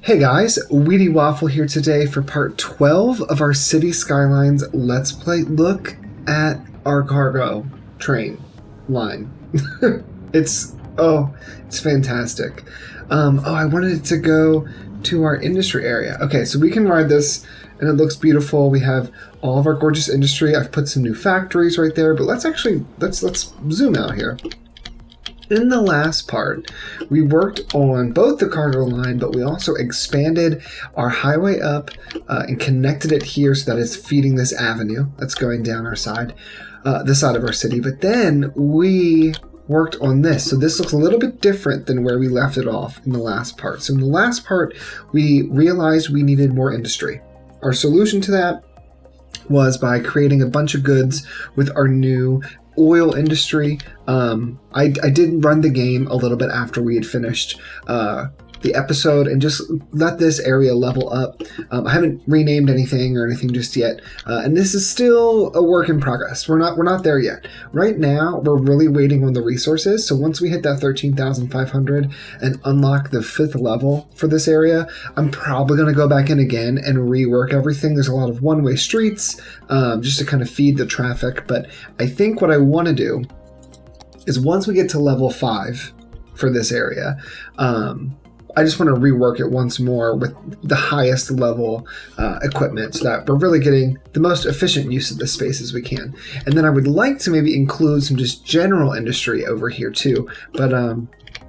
Hey guys, WheatyWaffle here today for part 12 of our City Skylines Let's Play. Look at our cargo train line. it's fantastic. I wanted it to go to our industry area. Okay, so we can ride this and it looks beautiful. We have all of our gorgeous industry. I've put some new factories right there, but let's zoom out here. In the last part, we worked on both the cargo line, but we also expanded our highway up and connected it here so that it's feeding this avenue that's going down our side, this side of our city. But then we worked on this. So this looks a little bit different than where we left it off in the last part. So in the last part, we realized we needed more industry. Our solution to that was by creating a bunch of goods with our new oil industry. I did run the game a little bit after we had finished the episode and just let this area level up. I haven't renamed anything or anything just yet, and this is still a work in progress. We're not there yet. Right now, we're really waiting on the resources. So once we hit that 13,500 and unlock the 5th level for this area, I'm probably going to go back in again and rework everything. There's a lot of one-way streets just to kind of feed the traffic, but I think what I want to do is once we get to level 5 for this area, I just want to rework it once more with the highest level equipment so that we're really getting the most efficient use of the space as we can. And then I would like to maybe include some just general industry over here too. But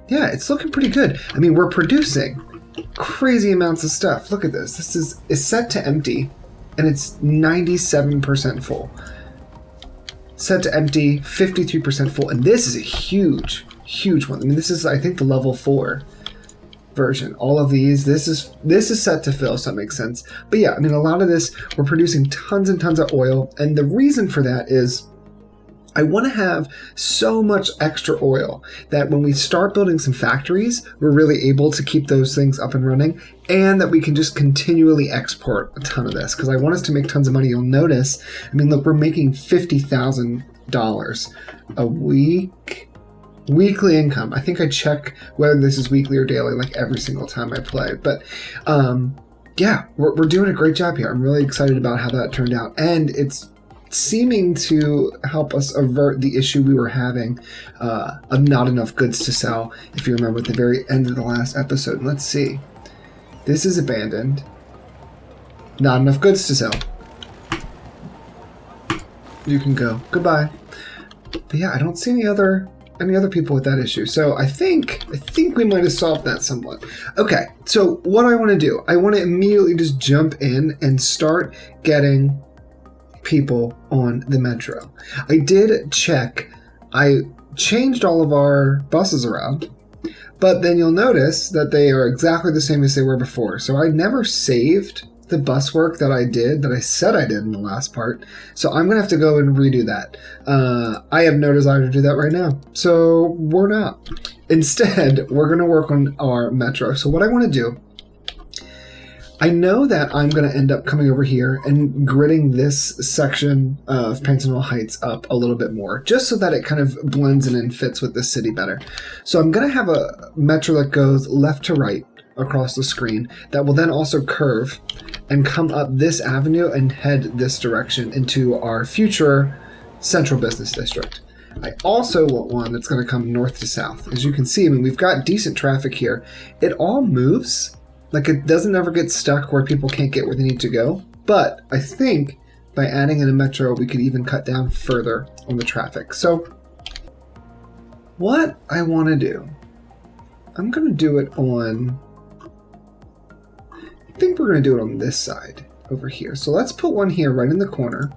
yeah, it's looking pretty good. I mean, we're producing crazy amounts of stuff. Look at this. This is set to empty and it's 97% full. Set to empty, 53% full. And this is a huge one. I mean, this is, I think, the level 4 version. All of these, this is set to fill, so that makes sense. But yeah, I mean, a lot of this, we're producing tons and tons of oil, and the reason for that is I want to have so much extra oil that when we start building some factories, we're really able to keep those things up and running, and that we can just continually export a ton of this, because I want us to make tons of money. You'll notice, I mean, look, we're making $50,000 a week. Weekly income. I think I check whether this is weekly or daily like every single time I play. But yeah, we're doing a great job here. I'm really excited about how that turned out. And it's seeming to help us avert the issue we were having of not enough goods to sell, if you remember at the very end of the last episode. Let's see. This is abandoned. Not enough goods to sell. You can go. Goodbye. But yeah, I don't see any other people with that issue. So I think we might have solved that somewhat. Okay, so what I want to do, I want to immediately just jump in and start getting people on the metro. I did check. I changed all of our buses around, but then you'll notice that they are exactly the same as they were before. So I never saved the bus work that I said I did in the last part. So I'm gonna have to go and redo that. I have no desire to do that right now, so we're not. Instead, we're gonna work on our metro. So what I want to do, I know that I'm gonna end up coming over here and gridding this section of Pantanal Heights up a little bit more, just so that it kind of blends in and fits with the city better. So I'm gonna have a metro that goes left to right across the screen that will then also curve and come up this avenue and head this direction into our future central business district. I also want one that's going to come north to south. As you can see, I mean, we've got decent traffic here. It all moves. Like, it doesn't ever get stuck where people can't get where they need to go. But I think by adding in a metro, we could even cut down further on the traffic. So what I want to do, I'm going to do it on... I think we're going to do it on this side over here. So let's put one here right in the corner,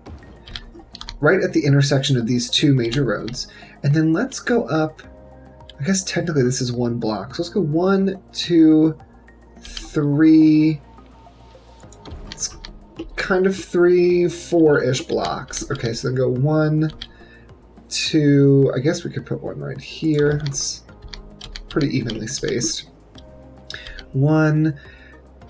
right at the intersection of these two major roads. And then let's go up. I guess technically this is one block. So let's go 1, 2, 3. It's kind of 3, 4-ish blocks. Okay, so then go 1, 2. I guess we could put one right here. It's pretty evenly spaced. 1,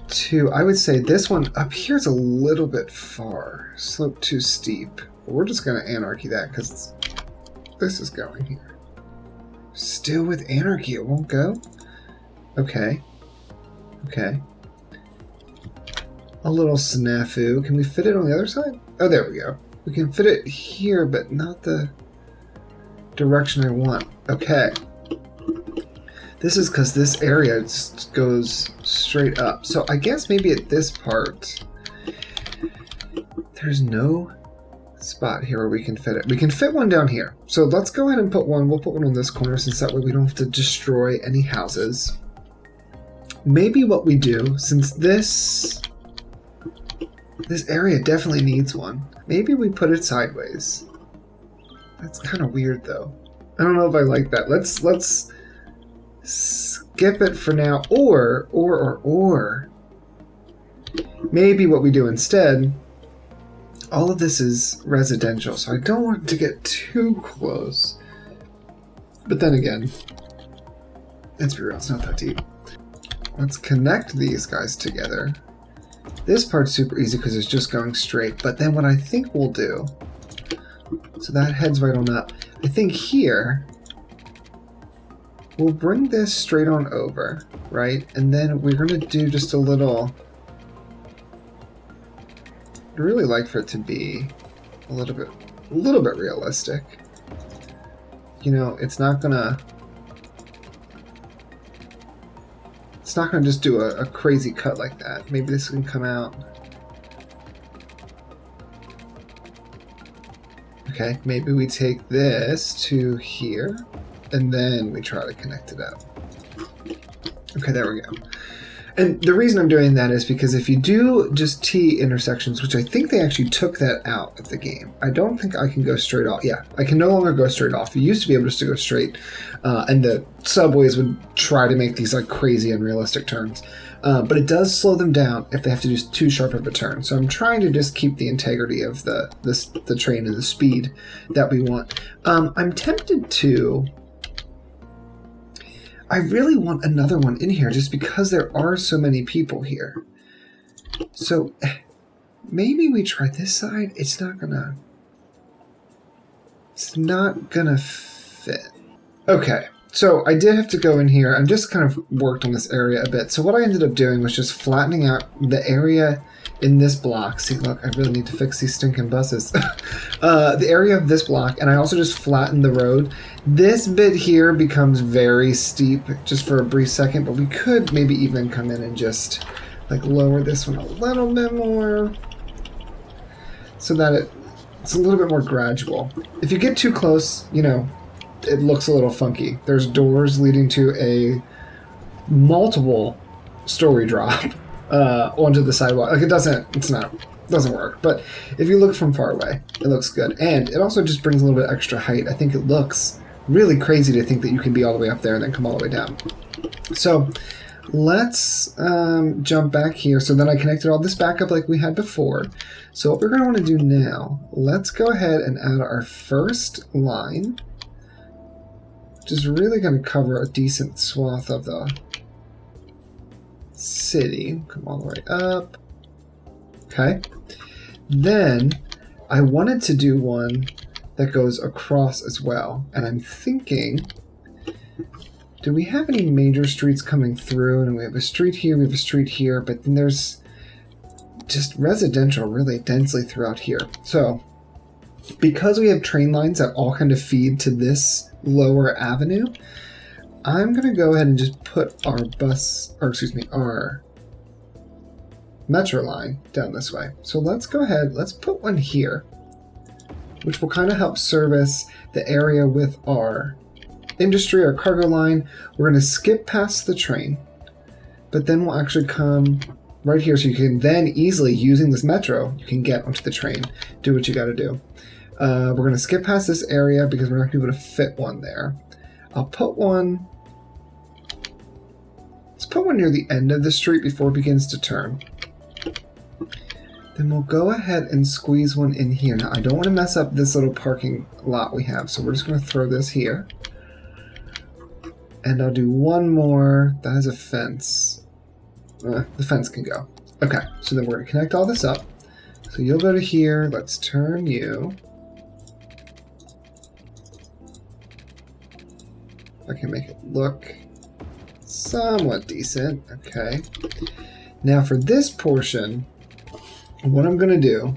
2, I would say this one up here is a little bit far. Slope too steep. We're just going to anarchy that because this is going here. Still with anarchy, it won't go? Okay. Okay. a little snafu. Can we fit it on the other side? Oh, there we go. We can fit it here, but not the direction I want. Okay. This is because this area just goes straight up. So I guess maybe at this part, there's no spot here where we can fit it. We can fit one down here. So let's go ahead and put one. We'll put one on this corner since that way we don't have to destroy any houses. Maybe what we do, since this area definitely needs one, maybe we put it sideways. That's kind of weird though. I don't know if I like that. Let's skip it for now. Or maybe what we do instead, all of this is residential, so I don't want to get too close. But then again, let's be real, it's not that deep. Let's connect these guys together. This part's super easy because it's just going straight, but then what I think we'll do, so that heads right on up. I think here, we'll bring this straight on over, right? And then we're going to do just a little... I'd really like for it to be a little bit realistic. You know, it's not gonna just do a crazy cut like that. Maybe this can come out. Okay, maybe we take this to here, and then we try to connect it up. Okay, there we go. And the reason I'm doing that is because if you do just T intersections, which I think they actually took that out of the game, I don't think I can go straight off. Yeah, I can no longer go straight off. You used to be able just to go straight, and the subways would try to make these like crazy unrealistic turns. But it does slow them down if they have to do too sharp of a turn. So I'm trying to just keep the integrity of the train and the speed that we want. I'm tempted to... I really want another one in here just because there are so many people here. So maybe we try this side. It's not gonna fit. Okay, so I did have to go in here. I just kind of worked on this area a bit. So what I ended up doing was just flattening out the area in this block. See, look, I really need to fix these stinking buses. The area of this block, and I also just flattened the road. This bit here becomes very steep just for a brief second, but we could maybe even come in and just like lower this one a little bit more so that it's a little bit more gradual. If you get too close, you know, it looks a little funky. There's doors leading to a multiple story drop onto the sidewalk. Like it doesn't work. But if you look from far away, it looks good. And it also just brings a little bit extra height. I think it looks really crazy to think that you can be all the way up there and then come all the way down. So let's jump back here. So then I connected all this back up like we had before. So what we're going to want to do now, let's go ahead and add our first line, which is really going to cover a decent swath of the city. Come all the way up. Okay. Then I wanted to do one that goes across as well. And I'm thinking, do we have any major streets coming through? And we have a street here, we have a street here, but then there's just residential really densely throughout here. So because we have train lines that all kind of feed to this lower avenue, I'm going to go ahead and just put our our metro line down this way. So let's go ahead, let's put one here, which will kind of help service the area with our industry, our cargo line. We're going to skip past the train, but then we'll actually come right here so you can then easily, using this metro, you can get onto the train, do what you got to do. We're going to skip past this area because we're not going to be able to fit one there. I'll put one, let's put one near the end of the street before it begins to turn. Then we'll go ahead and squeeze one in here. Now, I don't want to mess up this little parking lot we have, so we're just going to throw this here. And I'll do one more. That has a fence. The fence can go. Okay, so then we're going to connect all this up. So you'll go to here. Let's turn you. I can make it look somewhat decent. Okay. Now for this portion, what I'm going to do,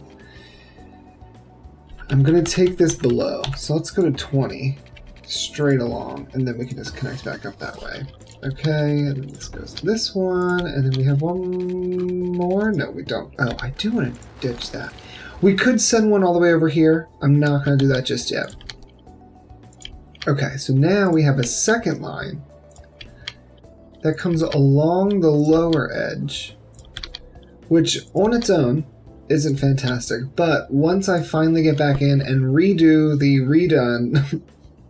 I'm going to take this below. So let's go to 20 straight along, and then we can just connect back up that way. Okay, and then this goes to this one, and then we have one more. No, we don't. Oh, I do want to ditch that. We could send one all the way over here. I'm not going to do that just yet. Okay, so now we have a second line that comes along the lower edge, which on its own isn't fantastic, but once I finally get back in and redo the redone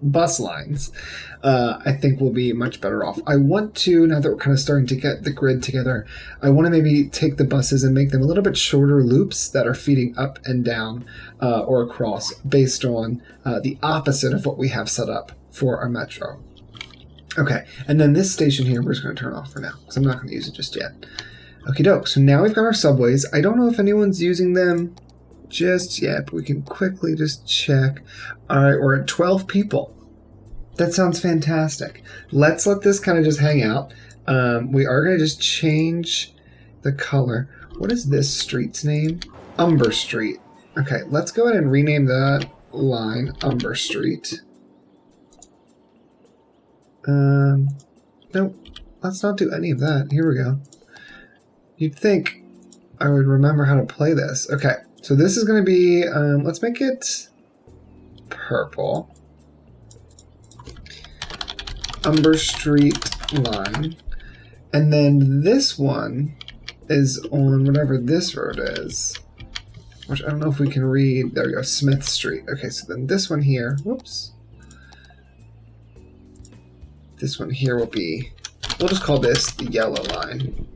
bus lines, I think we'll be much better off. I want to, now that we're kind of starting to get the grid together, I want to maybe take the buses and make them a little bit shorter loops that are feeding up and down or across based on the opposite of what we have set up for our metro. Okay, and then this station here, we're just going to turn off for now, because I'm not going to use it just yet. Okie doke, so now we've got our subways. I don't know if anyone's using them just yet, but we can quickly just check. All right, we're at 12 people. That sounds fantastic. Let's let this kind of just hang out. We are going to just change the color. What is this street's name? Umber Street. Okay, let's go ahead and rename that line Umber Street. Nope, let's not do any of that. Here we go. You'd think I would remember how to play this. Okay, so this is going to be, let's make it purple. Umber Street line. And then this one is on whatever this road is, which I don't know if we can read. There we go, Smith Street. Okay, so then this one here, whoops. This one here will be, we'll just call this the yellow line.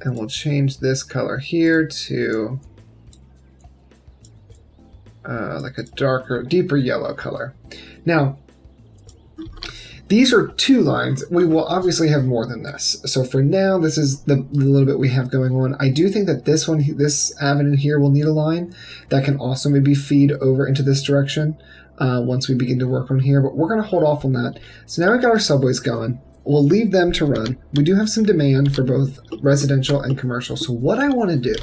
And we'll change this color here to like a darker, deeper yellow color. Now, these are two lines. We will obviously have more than this. So for now, this is the little bit we have going on. I do think that this one, this avenue here will need a line that can also maybe feed over into this direction once we begin to work on here. But we're going to hold off on that. So now we've got our subways going. We'll leave them to run. We do have some demand for both residential and commercial. So what I want to do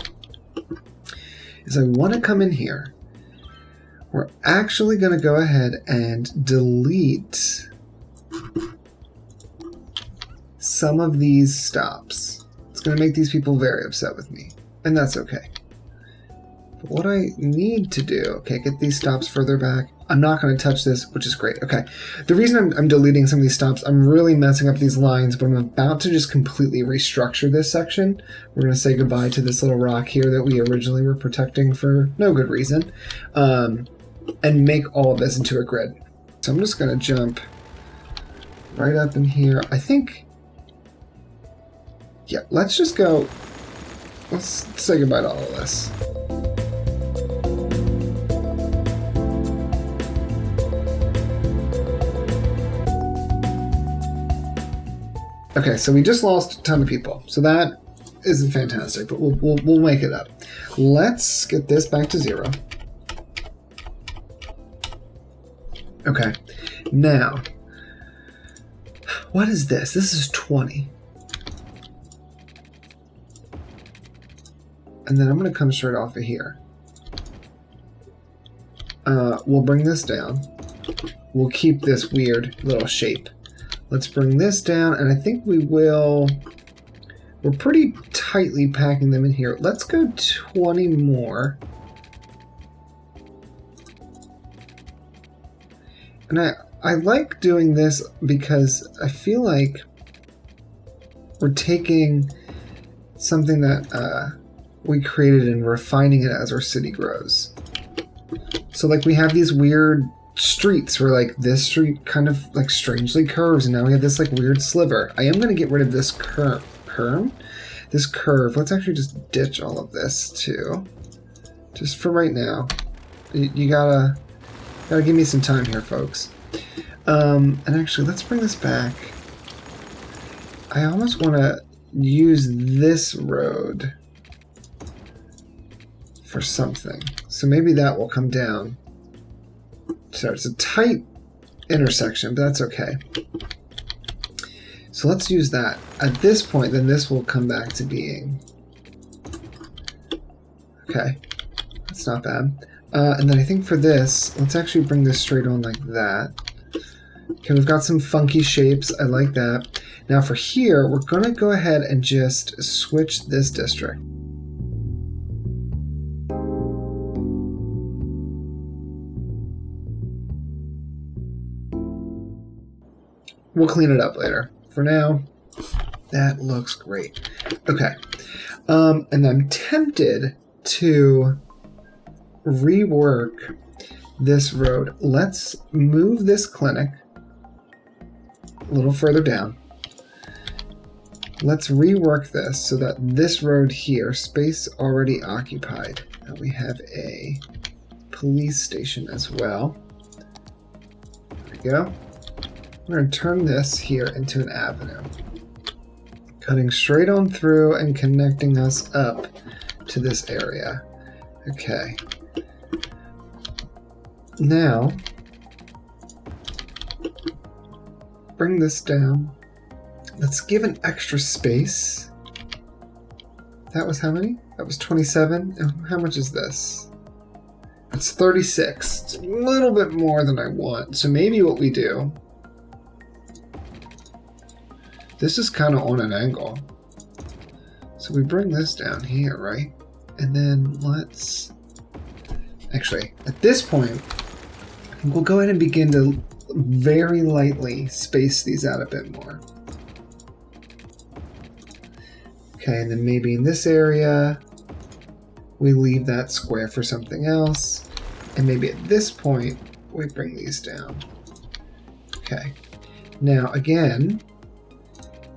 is I want to come in here. We're actually going to go ahead and delete some of these stops. It's going to make these people very upset with me, and that's okay. But what I need to do, okay, get these stops further back. I'm not going to touch this, which is great. Okay, the reason I'm deleting some of these stops, I'm really messing up these lines, but I'm about to just completely restructure this section. We're going to say goodbye to this little rock here that we originally were protecting for no good reason, and make all of this into a grid. So I'm just going to jump right up in here. I think, yeah, let's just go, let's say goodbye to all of this. Okay, so we just lost a ton of people, so that isn't fantastic, but we'll make it up. Let's get this back to 0. Okay, now, what is this? This is 20. And then I'm going to come straight off of here. We'll bring this down. We'll keep this weird little shape. Let's bring this down, and I think we will... We're pretty tightly packing them in here. Let's go 20 more. And I like doing this because I feel like we're taking something that we created and refining it as our city grows. So like we have these weird streets where like this street kind of like strangely curves, and now we have this like weird sliver. I am going to get rid of this curve. Let's actually just ditch all of this too, just for right now. You gotta give me some time here, folks. And actually, let's bring this back. I almost want to use this road for something, so maybe that will come down. So it's a tight intersection, but that's okay. So let's use that. At this point, then this will come back to being Okay, that's not bad. And then I think for this, let's actually bring this straight on like that. Okay, we've got some funky shapes. I like that. Now for here, we're going to go ahead and just switch this district. We'll clean it up later. For now, that looks great. Okay. And I'm tempted to rework this road. Let's move this clinic a little further down. Let's rework this so that this road here, space already occupied. Now we have a police station as well. There we go. We're going to turn this here into an avenue, cutting straight on through and connecting us up to this area. Okay. Now, bring this down. Let's give an extra space. That was how many? That was 27. And how much is this? It's 36. It's a little bit more than I want. So maybe what we do, this is kind of on an angle. So we bring this down here, right? And then let's... Actually, at this point, we'll go ahead and begin to very lightly space these out a bit more. Okay, and then maybe in this area, we leave that square for something else. And maybe at this point, we bring these down. Okay. Now, again,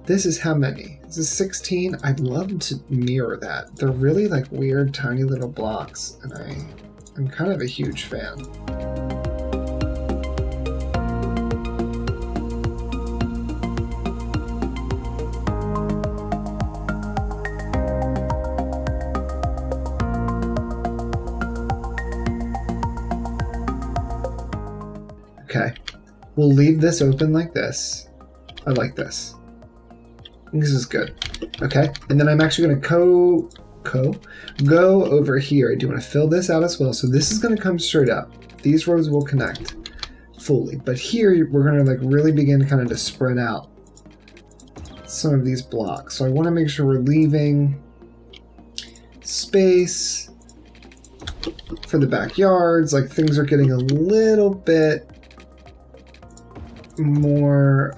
this is how many? This is 16. I'd love to mirror that. They're really like weird, tiny little blocks, and I'm kind of a huge fan. Okay, we'll leave this open like this. I like this. This is good. Okay, and then I'm actually going to go over here. I do want to fill this out as well. So this is going to come straight up. These roads will connect fully, but here we're going to like really begin kind of to spread out some of these blocks. So I want to make sure we're leaving space for the backyards. Like things are getting a little bit more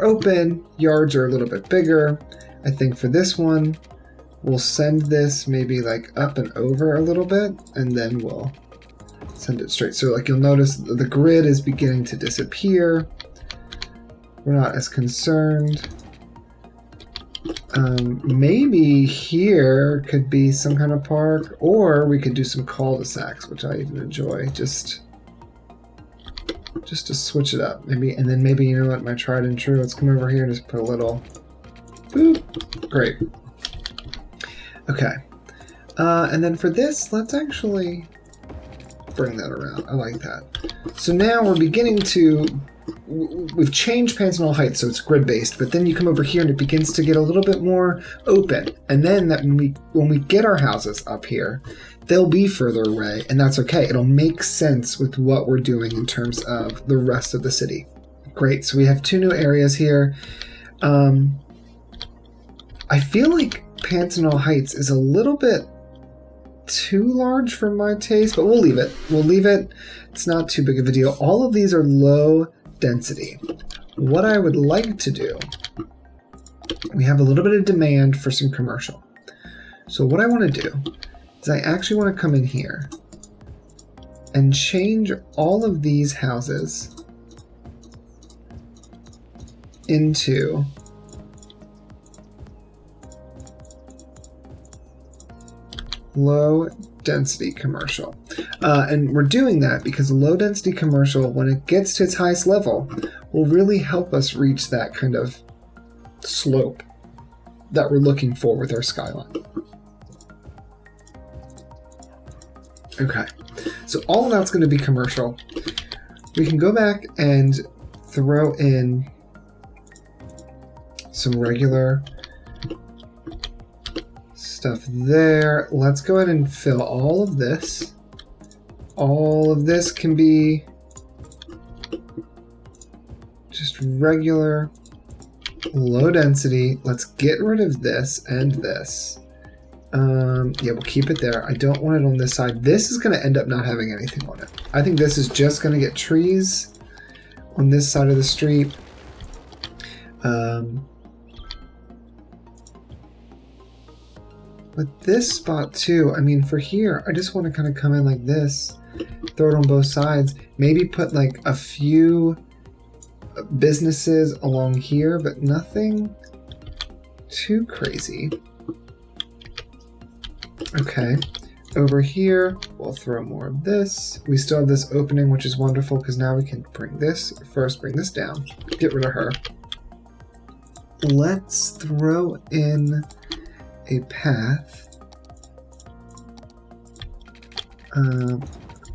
open. Yards are a little bit bigger. I think for this one, we'll send this maybe like up and over a little bit, and then we'll send it straight. So like you'll notice the grid is beginning to disappear. We're not as concerned. Maybe here could be some kind of park, or we could do some cul-de-sacs, which I even enjoy, just to switch it up. Maybe, and then maybe, you know what, my tried and true, let's come over here and just put a little boop. Great. Okay. And then for this, let's actually bring that around. I like that. So now we're beginning to, we've changed Pantanal Heights, so it's grid-based, but then you come over here and it begins to get a little bit more open. And then that when we get our houses up here, they'll be further away, and that's okay. It'll make sense with what we're doing in terms of the rest of the city. Great, so we have 2 new areas here. I feel like Pantanal Heights is a little bit too large for my taste, but we'll leave it. We'll leave it. It's not too big of a deal. All of these are low density. What I would like to do, we have a little bit of demand for some commercial. So what I want to do is I actually want to come in here and change all of these houses into low density commercial. And we're doing that because low density commercial, when it gets to its highest level, will really help us reach that kind of slope that we're looking for with our skyline. Okay, so all of that's going to be commercial. We can go back and throw in some regular stuff there. Let's go ahead and fill all of this. All of this can be just regular, low density. Let's get rid of this and this. Yeah, we'll keep it there. I don't want it on this side. This is going to end up not having anything on it. I think this is just going to get trees on this side of the street. But this spot too, I mean, for here, I just want to kind of come in like this, throw it on both sides, maybe put like a few businesses along here, but nothing too crazy. Okay, over here, we'll throw more of this. We still have this opening, which is wonderful because now we can bring this, first bring this down, get rid of her. Let's throw in a path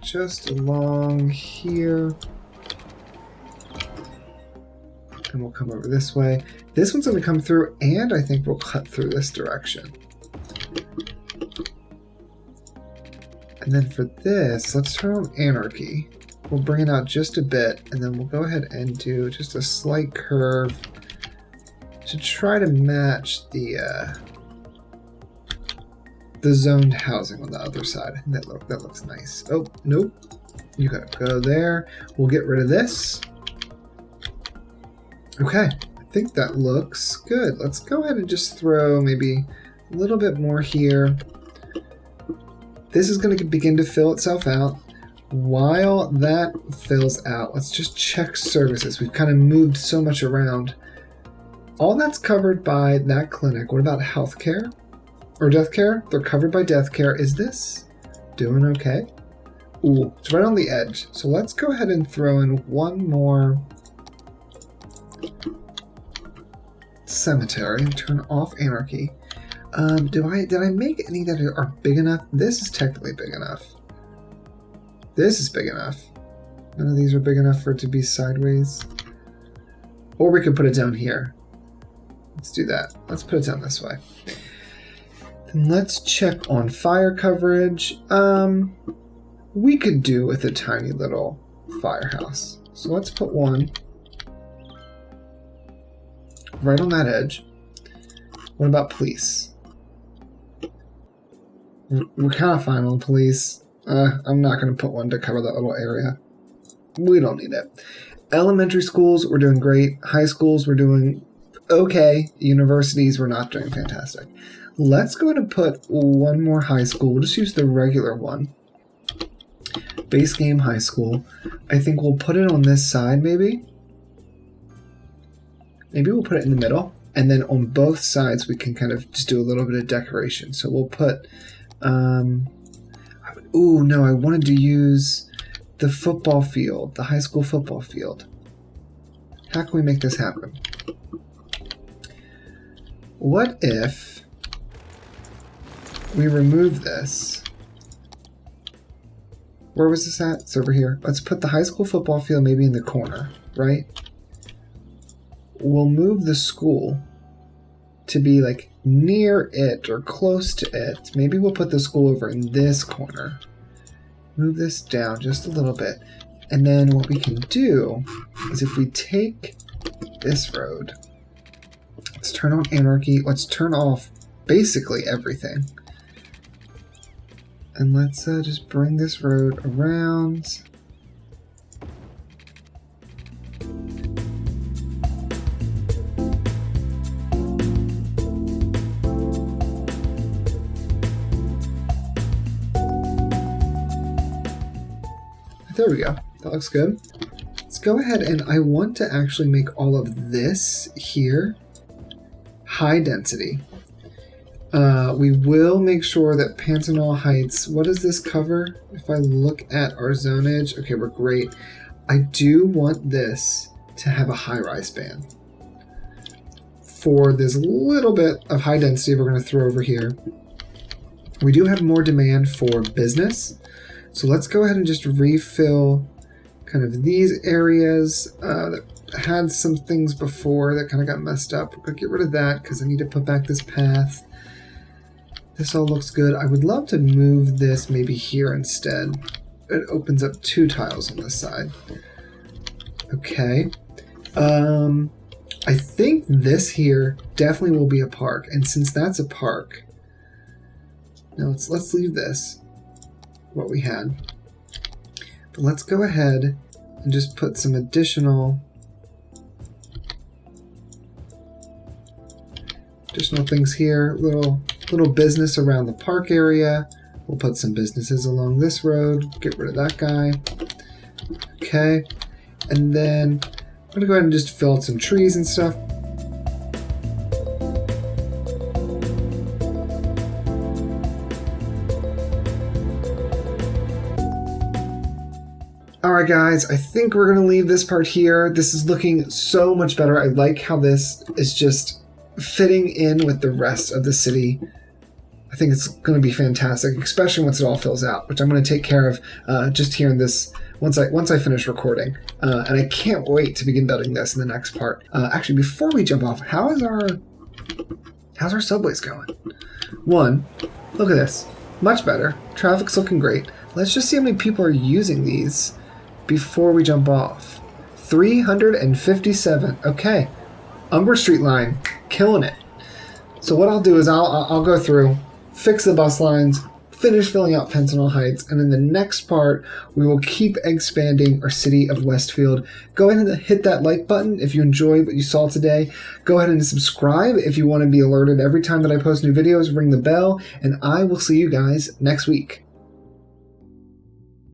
just along here, and we'll come over this way. This one's going to come through, and I think we'll cut through this direction. And then for this, let's turn on anarchy. We'll bring it out just a bit, and then we'll go ahead and do just a slight curve to try to match the zoned housing on the other side. That looks nice. Oh, nope. You gotta go there. We'll get rid of this. Okay, I think that looks good. Let's go ahead and just throw maybe a little bit more here. This is going to begin to fill itself out. While that fills out, let's just check services. We've kind of moved so much around. All that's covered by that clinic. What about healthcare or death care? They're covered by death care. Is this doing okay? Ooh, it's right on the edge. So let's go ahead and throw in one more cemetery and turn off anarchy. Did I make any that are big enough? This is technically big enough. This is big enough. None of these are big enough for it to be sideways. Or we could put it down here. Let's do that. Let's put it down this way. And let's check on fire coverage. We could do with a tiny little firehouse. So let's put one right on that edge. What about police? We're kind of fine on police. I'm not going to put one to cover that little area. We don't need it. Elementary schools, we're doing great. High schools, we're doing okay. Universities, we're not doing fantastic. Let's go ahead and put one more high school. We'll just use the regular one. Base game high school. I think we'll put it on this side, maybe. Maybe we'll put it in the middle. And then on both sides, we can kind of just do a little bit of decoration. So we'll put... ooh, no, I wanted to use the football field, the high school football field. How can we make this happen? What if we remove this? Where was this at? It's over here. Let's put the high school football field maybe in the corner, right? We'll move the school to be like near it or close to it. Maybe we'll put the school over in this corner. Move this down just a little bit. And then what we can do is if we take this road, let's turn on anarchy. Let's turn off basically everything. And let's just bring this road around. There we go. That looks good. Let's go ahead and I want to actually make all of this here high density. We will make sure that Pantanal Heights, what does this cover? If I look at our zonage, okay, we're great. I do want this to have a high-rise ban. For this little bit of high density we're going to throw over here, we do have more demand for business. So let's go ahead and just refill kind of these areas that had some things before that kind of got messed up. We're going to get rid of that because I need to put back this path. This all looks good. I would love to move this maybe here instead. It opens up 2 tiles on this side. Okay. I think this here definitely will be a park, and since that's a park, now let's leave this what we had. But let's go ahead and just put some additional things here. Little business around the park area. We'll put some businesses along this road. Get rid of that guy. Okay, and then I'm gonna go ahead and just fill out some trees and stuff. Alright guys, I think we're going to leave this part here. This is looking so much better. I like how this is just fitting in with the rest of the city. I think it's going to be fantastic, especially once it all fills out, which I'm going to take care of just here in this once I finish recording. And I can't wait to begin building this in the next part. Actually, before we jump off, how's our subways going? 1, look at this. Much better. Traffic's looking great. Let's just see how many people are using these before we jump off. 357. Okay. Umber Street line. Killing it. So what I'll do is I'll go through, fix the bus lines, finish filling out Pantanal Heights, and in the next part, we will keep expanding our city of Westfield. Go ahead and hit that like button if you enjoyed what you saw today. Go ahead and subscribe if you want to be alerted every time that I post new videos. Ring the bell, and I will see you guys next week.